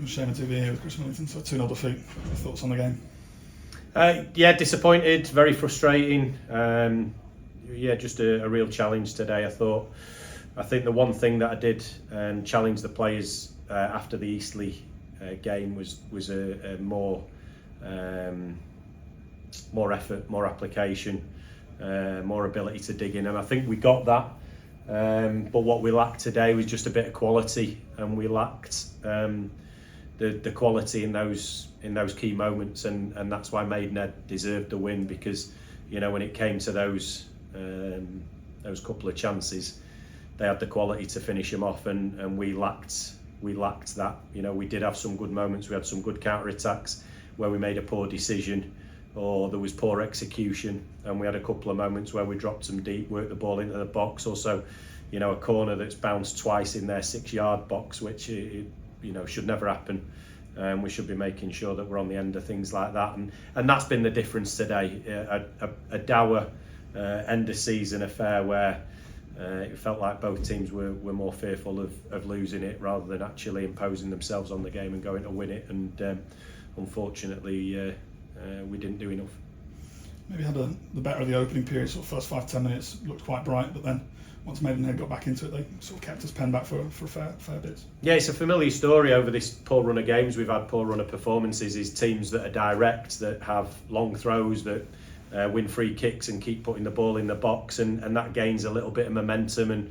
was shame to be here with Chris Millington, so 2-0 defeat. Your thoughts on the game? Yeah, disappointed, very frustrating. Just a real challenge today. I think the one thing that I did challenge the players after the Eastleigh game was a more effort, more application, more ability to dig in, and I think we got that. But what we lacked today was just a bit of quality, and we lacked the quality in those key moments, and that's why Maidenhead deserved the win, because when it came to those couple of chances, they had the quality to finish them off, and we lacked that. We did have some good moments. We had some good counter attacks where we made a poor decision or there was poor execution, and we had a couple of moments where we dropped them deep, worked the ball into the box. Also, a corner that's bounced twice in their 6-yard box, which should never happen. We should be making sure that we're on the end of things like that, and that's been the difference today. A dour end of season affair where it felt like both teams were more fearful of losing it rather than actually imposing themselves on the game and going to win it, and unfortunately we didn't do enough. Maybe had the better of the opening period. Sort of first 5-10 minutes looked quite bright, but then once Maidenhead got back into it, they sort of kept us penned back for a fair bit. Yeah, it's a familiar story over this poor run of games. We've had poor run of performances. Is teams that are direct, that have long throws, that win free kicks and keep putting the ball in the box, and that gains a little bit of momentum,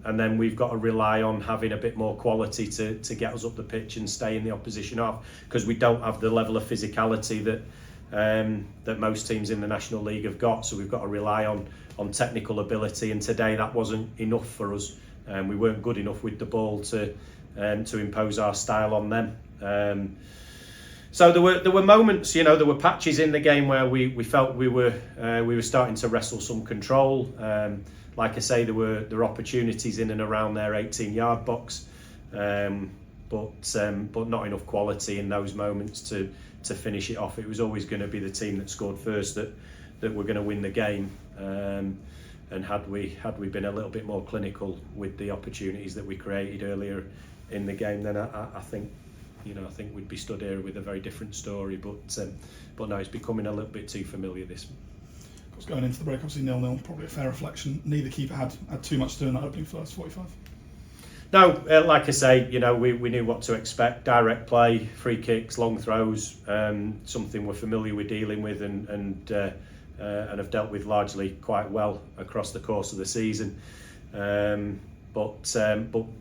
and then we've got to rely on having a bit more quality to get us up the pitch and stay in the opposition half, because we don't have the level of physicality that most teams in the National League have got. So we've got to rely on technical ability, and today that wasn't enough for us. We weren't good enough with the ball to impose our style on them. So there were moments, there were patches in the game where we felt we were starting to wrestle some control. Like I say, there were opportunities in and around their 18-yard box, but not enough quality in those moments to finish it off. It was always going to be the team that scored first that were going to win the game. And had we been a little bit more clinical with the opportunities that we created earlier in the game, then I think we'd be stood here with a very different story. But no, it's becoming a little bit too familiar, this one. Of course, going into the break, obviously 0-0, probably a fair reflection. Neither keeper had too much to do in that opening first 45. No, like I say, we knew what to expect. Direct play, free kicks, long throws, something we're familiar with dealing with and have dealt with largely quite well across the course of the season. But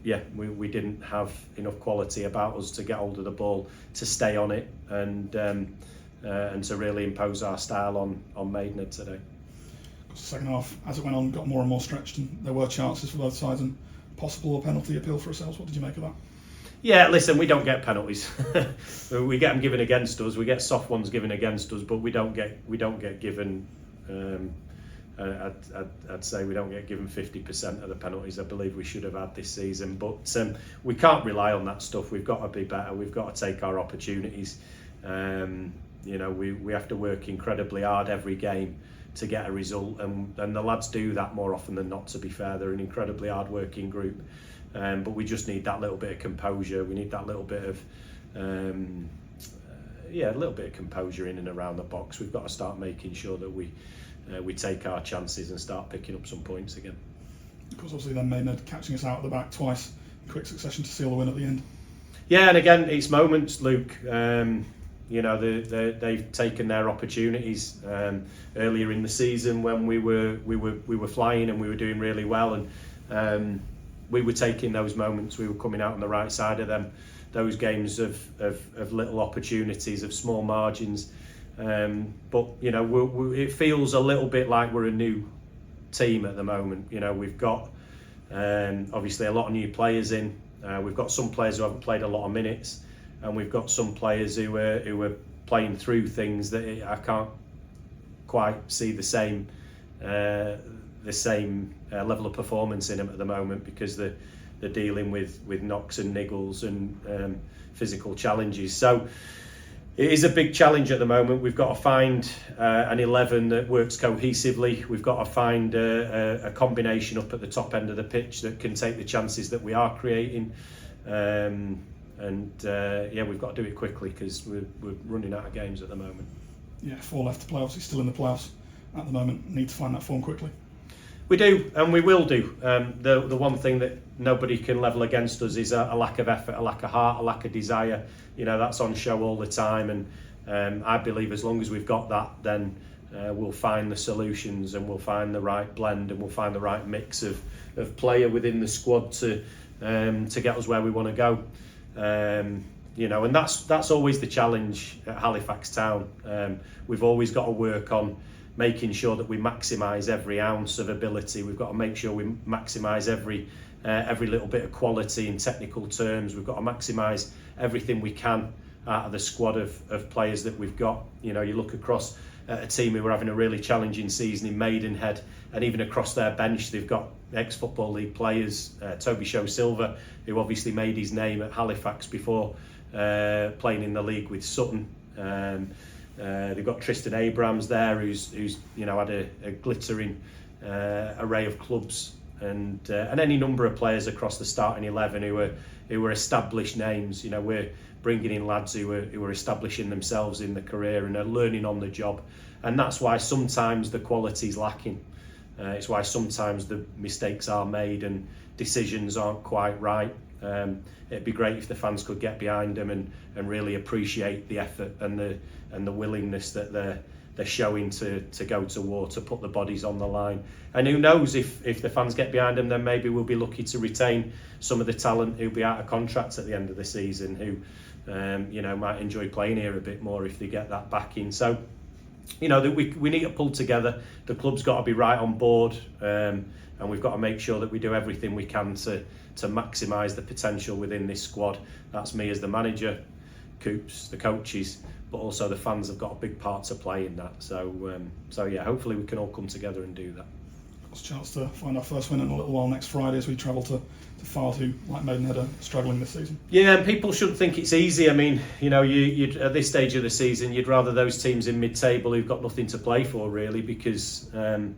yeah, we didn't have enough quality about us to get hold of the ball, to stay on it, and to really impose our style on Maidenhead today. The second half, as it went on, got more and more stretched, and there were chances for both sides and possible penalty appeal for ourselves. What did you make of that? Yeah, listen, we don't get penalties. We get them given against us. We get soft ones given against us, but we don't get given. I'd say we don't get given 50% of the penalties I believe we should have had this season. But we can't rely on that stuff. We've got to be better. We've got to take our opportunities. We have to work incredibly hard every game to get a result, and the lads do that more often than not. To be fair, they're an incredibly hard working group, but we just need that little bit of composure. We need that little bit of composure in and around the box. We've got to start making sure that we take our chances and start picking up some points again. Of course, obviously then Maidenhead catching us out at the back twice in quick succession to seal the win at the end. Yeah, and again, it's moments, Luke. They've taken their opportunities earlier in the season when we were flying and we were doing really well, and we were taking those moments. We were coming out on the right side of them. Those games of little opportunities, of small margins, but it feels a little bit like we're a new team at the moment. We've got obviously a lot of new players in. We've got some players who haven't played a lot of minutes, and we've got some players who are playing through things that I can't quite see the same level of performance in them at the moment, because they're dealing with knocks and niggles and physical challenges. So it is a big challenge at the moment. We've got to find an 11 that works cohesively. We've got to find a combination up at the top end of the pitch that can take the chances that we are creating. and we've got to do it quickly because we're running out of games at the moment. Yeah, 4 left to play. Obviously, still in the playoffs at the moment. Need to find that form quickly. We do, and we will do. The one thing that nobody can level against us is a lack of effort, a lack of heart, a lack of desire. That's on show all the time, and I believe as long as we've got that, then we'll find the solutions, and we'll find the right blend, and we'll find the right mix of player within the squad to get us where we want to go. And that's always the challenge at Halifax Town. We've always got to work on making sure that we maximise every ounce of ability. We've got to make sure we maximise every little bit of quality in technical terms. We've got to maximise everything we can out of the squad of players that we've got. You look across at a team who are having a really challenging season in Maidenhead, and even across their bench they've got ex-Football League players, Toby Show-Silver, who obviously made his name at Halifax before playing in the league with Sutton. They've got Tristan Abrams there, who's had a glittering array of clubs, and any number of players across the starting 11 who were established names. We're bringing in lads who are establishing themselves in the career and are learning on the job, and that's why sometimes the quality's lacking. It's why sometimes the mistakes are made and decisions aren't quite right. It'd be great if the fans could get behind them and really appreciate the effort and the willingness that they're showing to go to war, to put the bodies on the line. And who knows, if the fans get behind them, then maybe we'll be lucky to retain some of the talent who'll be out of contracts at the end of the season, who might enjoy playing here a bit more if they get that backing. So that we need to pull together. The club's got to be right on board, and we've got to make sure that we do everything we can to maximise the potential within this squad. That's me as the manager, Coops, the coaches, but also the fans have got a big part to play in that. So hopefully we can all come together and do that. Got a chance to find our first win in a little while next Friday as we travel to Fylde, who, like Maidenhead, are struggling this season. Yeah, and people shouldn't think it's easy. I mean, you'd at this stage of the season, you'd rather those teams in mid-table who've got nothing to play for, really, because their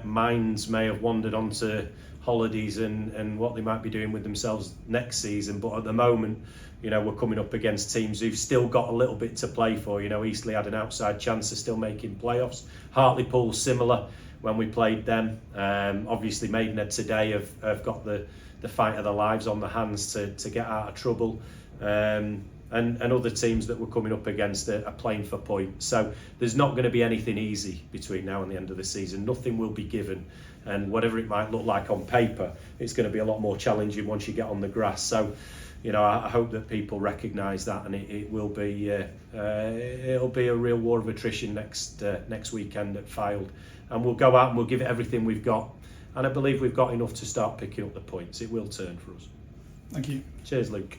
minds may have wandered onto holidays and what they might be doing with themselves next season. But at the moment, we're coming up against teams who've still got a little bit to play for. Eastleigh had an outside chance of still making playoffs. Hartlepool similar when we played them. Obviously Maidenhead today have got the fight of their lives on their hands to get out of trouble. And other teams that we're coming up against are playing for points. So there's not going to be anything easy between now and the end of the season. Nothing will be given, and whatever it might look like on paper, it's going to be a lot more challenging once you get on the grass. So I hope that people recognise that, and it will be it'll be a real war of attrition next weekend at Fylde, and we'll go out and we'll give it everything we've got, and I believe we've got enough to start picking up the points. It will turn for us. Thank you. Cheers, Luke.